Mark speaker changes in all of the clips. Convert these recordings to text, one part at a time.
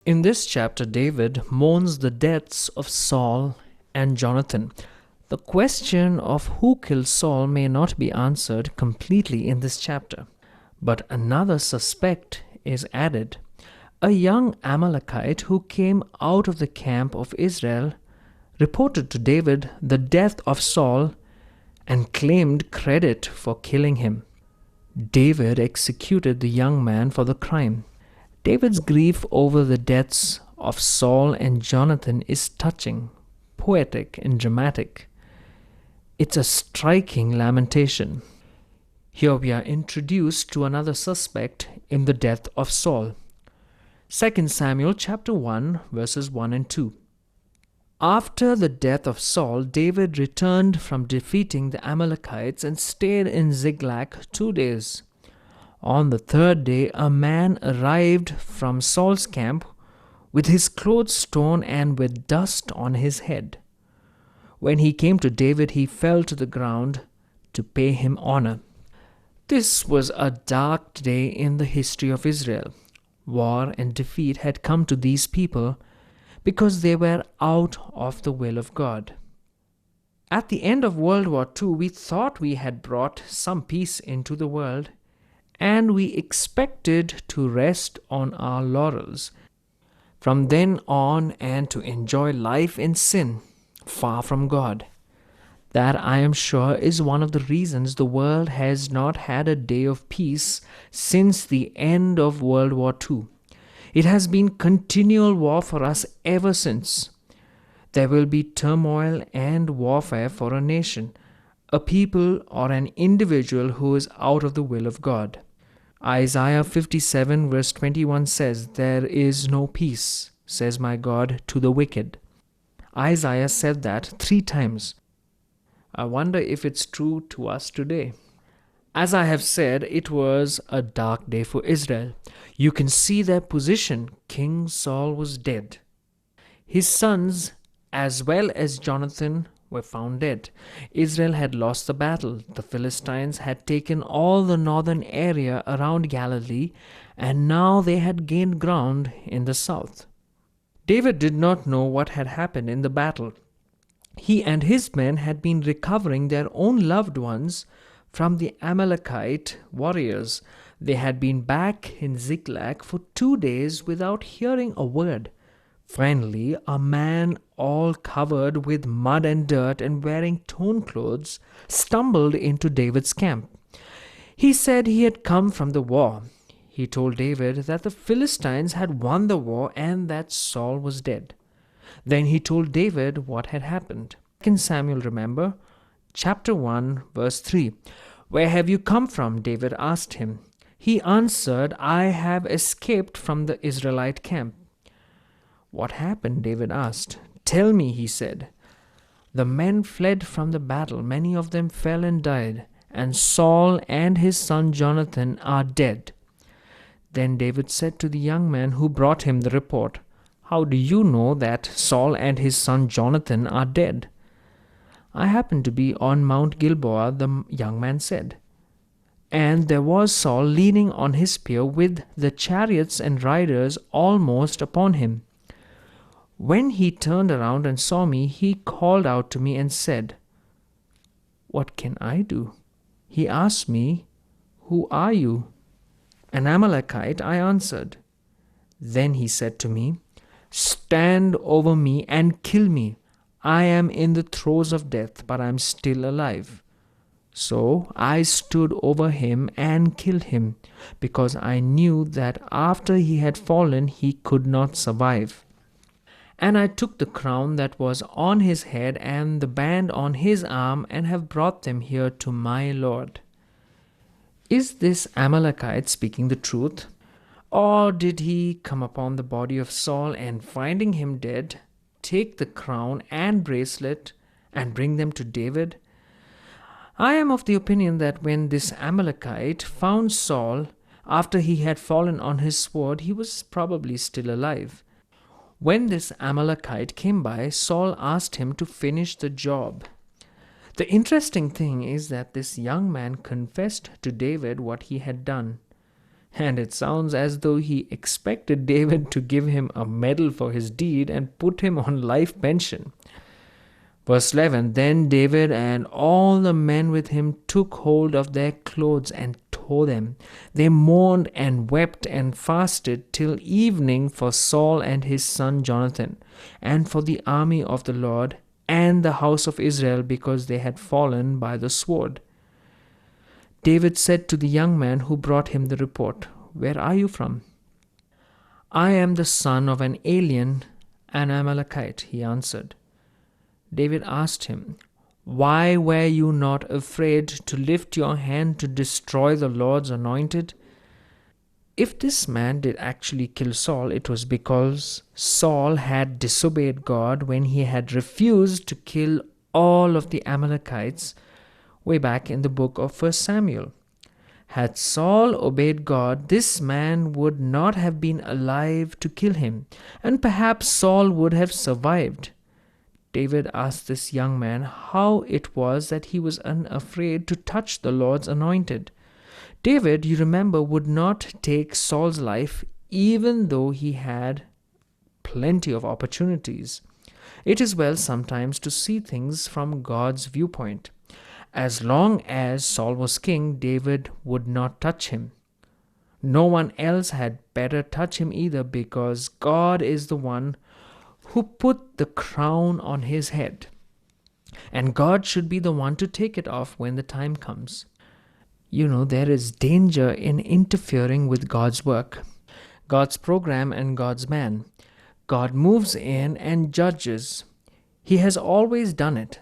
Speaker 1: In this chapter, David mourns the deaths of Saul and Jonathan. The question of who killed Saul may not be answered completely in this chapter, but another suspect is added. A young Amalekite who came out of the camp of Israel reported to David the death of Saul and claimed credit for killing him. David executed the young man for the crime. David's grief over the deaths of Saul and Jonathan is touching, poetic, and dramatic. It's a striking lamentation. Here we are introduced to another suspect in the death of Saul. 2 Samuel chapter 1 verses 1 and 2. After the death of Saul, David returned from defeating the Amalekites and stayed in Ziklag 2 days. On the third day, a man arrived from Saul's camp with his clothes torn and with dust on his head. When he came to David, he fell to the ground to pay him honor. This was a dark day in the history of Israel. War and defeat had come to these people because they were out of the will of God. At the end of World War II, we thought we had brought some peace into the world, and we expected to rest on our laurels from then on and to enjoy life in sin, far from God. That, I am sure, is one of the reasons the world has not had a day of peace since the end of World War II. It has been continual war for us ever since. There will be turmoil and warfare for a nation, a people, or an individual who is out of the will of God. Isaiah 57 verse 21 says, "There is no peace, says my God, to the wicked." Isaiah said that 3 times. I wonder if it's true to us today. As I have said, it was a dark day for Israel. You can see their position. King Saul was dead. His sons, as well as Jonathan, were found dead. Israel had lost the battle. The Philistines had taken all the northern area around Galilee, and now they had gained ground in the south. David did not know what had happened in the battle. He and his men had been recovering their own loved ones from the Amalekite warriors. They had been back in Ziklag for 2 days without hearing a word. Finally, a man all covered with mud and dirt and wearing torn clothes stumbled into David's camp. He said he had come from the war. He told David that the Philistines had won the war and that Saul was dead. Then he told David what had happened. 2 Samuel, remember? Chapter 1, verse 3. "Where have you come from?" David asked him. He answered, "I have escaped from the Israelite camp." "What happened?" David asked. "Tell me," he said. "The men fled from the battle. Many of them fell and died, and Saul and his son Jonathan are dead." Then David said to the young man who brought him the report, "How do you know that Saul and his son Jonathan are dead?" "I happened to be on Mount Gilboa," the young man said. "And there was Saul leaning on his spear with the chariots and riders almost upon him. When he turned around and saw me, he called out to me and said, 'What can I do?' He asked me, 'Who are you?' 'An Amalekite,' I answered. Then he said to me, 'Stand over me and kill me. I am in the throes of death, but I am still alive.' So I stood over him and killed him, because I knew that after he had fallen he could not survive. And I took the crown that was on his head and the band on his arm and have brought them here to my Lord." Is this Amalekite speaking the truth? Or did he come upon the body of Saul and, finding him dead, take the crown and bracelet and bring them to David? I am of the opinion that when this Amalekite found Saul after he had fallen on his sword, he was probably still alive. When this Amalekite came by, Saul asked him to finish the job. The interesting thing is that this young man confessed to David what he had done. And it sounds as though he expected David to give him a medal for his deed and put him on life pension. Verse 11. Then David and all the men with him took hold of their clothes and tore them. They mourned and wept and fasted till evening for Saul and his son Jonathan, and for the army of the Lord and the house of Israel, because they had fallen by the sword. David said to the young man who brought him the report, "Where are you from?" "I am the son of an alien, an Amalekite," he answered. David asked him, "Why were you not afraid to lift your hand to destroy the Lord's anointed?" If this man did actually kill Saul, it was because Saul had disobeyed God when he had refused to kill all of the Amalekites way back in the book of 1 Samuel. Had Saul obeyed God, this man would not have been alive to kill him, and perhaps Saul would have survived. David asked this young man how it was that he was unafraid to touch the Lord's anointed. David, you remember, would not take Saul's life even though he had plenty of opportunities. It is well sometimes to see things from God's viewpoint. As long as Saul was king, David would not touch him. No one else had better touch him either, because God is the one who put the crown on his head, and God should be the one to take it off when the time comes. You know, there is danger in interfering with God's work, God's program, and God's man. God moves in and judges. He has always done it.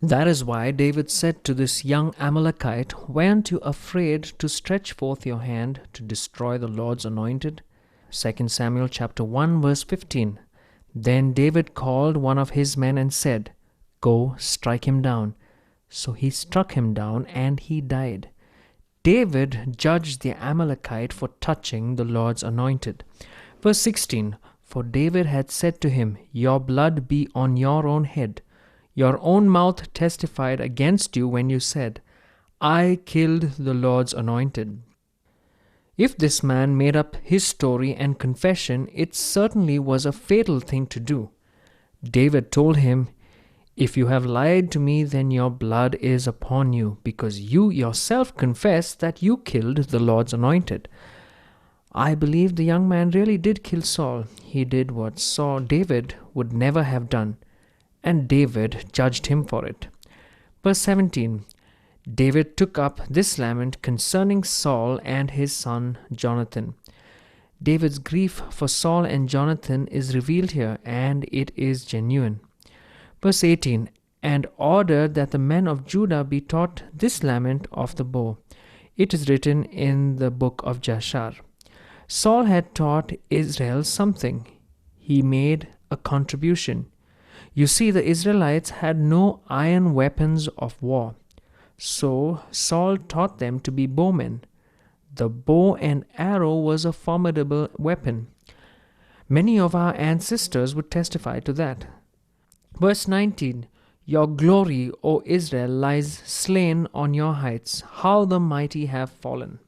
Speaker 1: That is why David said to this young Amalekite, "Weren't you afraid to stretch forth your hand to destroy the Lord's anointed?" 2 Samuel chapter 1 verse 15. Then David called one of his men and said, "Go, strike him down." So he struck him down, and he died. David judged the Amalekite for touching the Lord's anointed. Verse 16. For David had said to him, "Your blood be on your own head. Your own mouth testified against you when you said, 'I killed the Lord's anointed.'" If this man made up his story and confession, it certainly was a fatal thing to do. David told him, "If you have lied to me, then your blood is upon you, because you yourself confessed that you killed the Lord's anointed." I believe the young man really did kill Saul. He did what David would never have done, and David judged him for it. Verse 17. David took up this lament concerning Saul and his son Jonathan. David's grief for Saul and Jonathan is revealed here, and it is genuine. Verse 18. And ordered that the men of Judah be taught this lament of the bow. It is written in the book of Jashar. Saul had taught Israel something. He made a contribution. You see, the Israelites had no iron weapons of war. So Saul taught them to be bowmen. The bow and arrow was a formidable weapon. Many of our ancestors would testify to that. Verse 19. Your glory, O Israel, lies slain on your heights. How the mighty have fallen.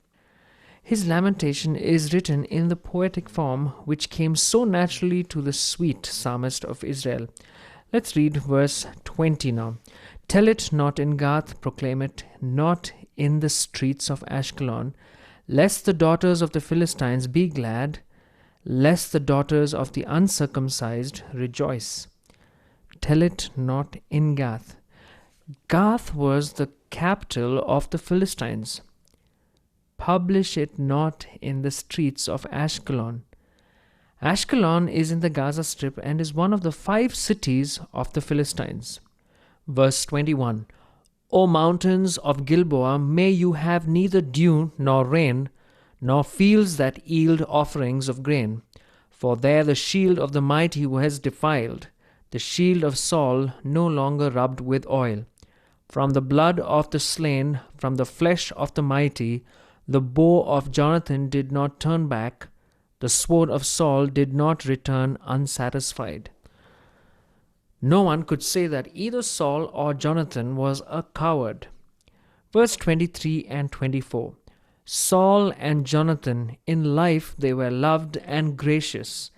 Speaker 1: His lamentation is written in the poetic form which came so naturally to the sweet psalmist of Israel. Let's read verse 20 now. Tell it not in Gath, proclaim it not in the streets of Ashkelon, lest the daughters of the Philistines be glad, lest the daughters of the uncircumcised rejoice. Tell it not in Gath. Gath was the capital of the Philistines. Publish it not in the streets of Ashkelon. Ashkelon is in the Gaza Strip and is one of the 5 cities of the Philistines. Verse 21. O mountains of Gilboa, may you have neither dew nor rain, nor fields that yield offerings of grain. For there the shield of the mighty was defiled, the shield of Saul no longer rubbed with oil. From the blood of the slain, from the flesh of the mighty, the bow of Jonathan did not turn back, the sword of Saul did not return unsatisfied. No one could say that either Saul or Jonathan was a coward. Verse 23 and 24. Saul and Jonathan, in life they were loved and gracious,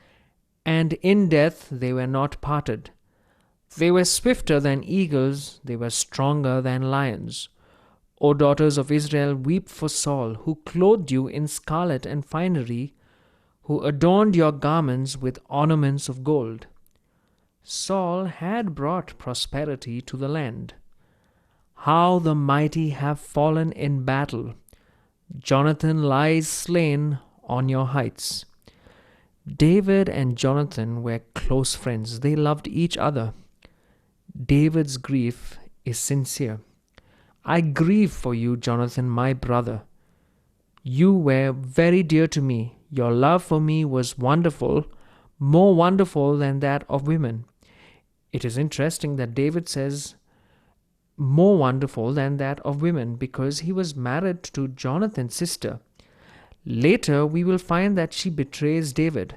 Speaker 1: and in death they were not parted. They were swifter than eagles, they were stronger than lions. O daughters of Israel, weep for Saul, who clothed you in scarlet and finery, who adorned your garments with ornaments of gold. Saul had brought prosperity to the land. How the mighty have fallen in battle! Jonathan lies slain on your heights. David and Jonathan were close friends. They loved each other. David's grief is sincere. I grieve for you, Jonathan, my brother. You were very dear to me. Your love for me was wonderful, more wonderful than that of women. It is interesting that David says more wonderful than that of women because he was married to Jonathan's sister. Later, we will find that she betrays David.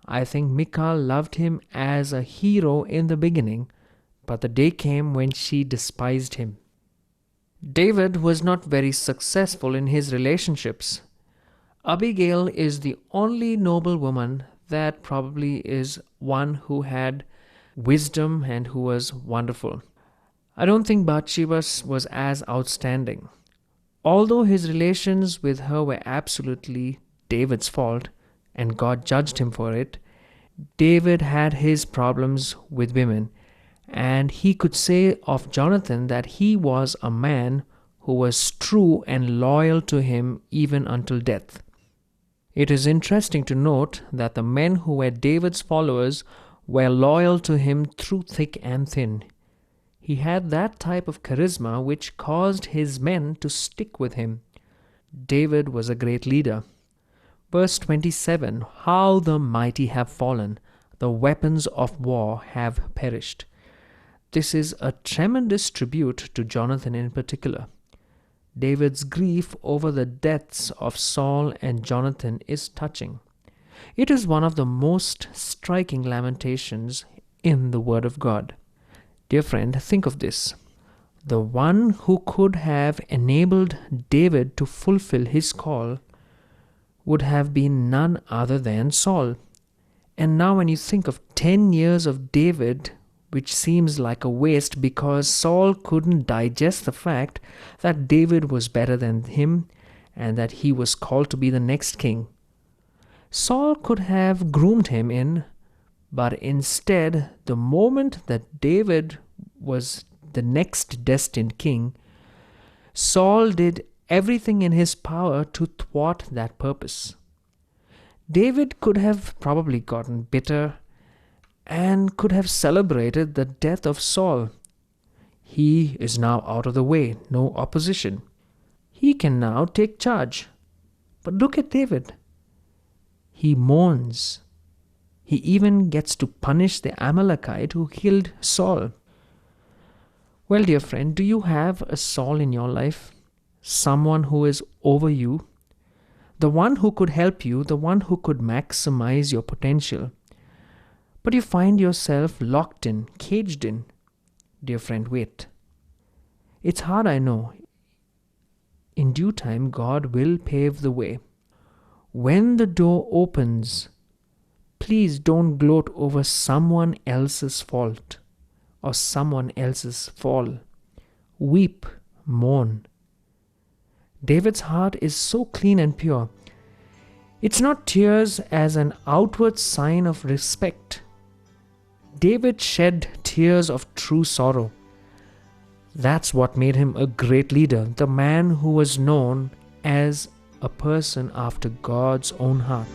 Speaker 1: I think Michal loved him as a hero in the beginning, but the day came when she despised him. David was not very successful in his relationships. Abigail is the only noble woman that probably is one who had wisdom and who was wonderful. I don't think Bathsheba was as outstanding. Although his relations with her were absolutely David's fault, and God judged him for it, David had his problems with women, and he could say of Jonathan that he was a man who was true and loyal to him even until death. It is interesting to note that the men who were David's followers were loyal to him through thick and thin. He had that type of charisma which caused his men to stick with him. David was a great leader. Verse 27, how the mighty have fallen, the weapons of war have perished. This is a tremendous tribute to Jonathan in particular. David's grief over the deaths of Saul and Jonathan is touching. It is one of the most striking lamentations in the Word of God. Dear friend, think of this. The one who could have enabled David to fulfill his call would have been none other than Saul. And now when you think of 10 years of David, which seems like a waste because Saul couldn't digest the fact that David was better than him and that he was called to be the next king. Saul could have groomed him in, but instead, the moment that David was the next destined king, Saul did everything in his power to thwart that purpose. David could have probably gotten bitter and could have celebrated the death of Saul. He is now out of the way, no opposition. He can now take charge. But look at David. He mourns. He even gets to punish the Amalekite who killed Saul. Well, dear friend, do you have a Saul in your life? Someone who is over you? The one who could help you, the one who could maximize your potential. But you find yourself locked in, caged in. Dear friend, wait. It's hard, I know. In due time, God will pave the way. When the door opens, please don't gloat over someone else's fault or someone else's fall. Weep, mourn. David's heart is so clean and pure. It's not tears as an outward sign of respect. David shed tears of true sorrow. That's what made him a great leader, the man who was known as a person after God's own heart.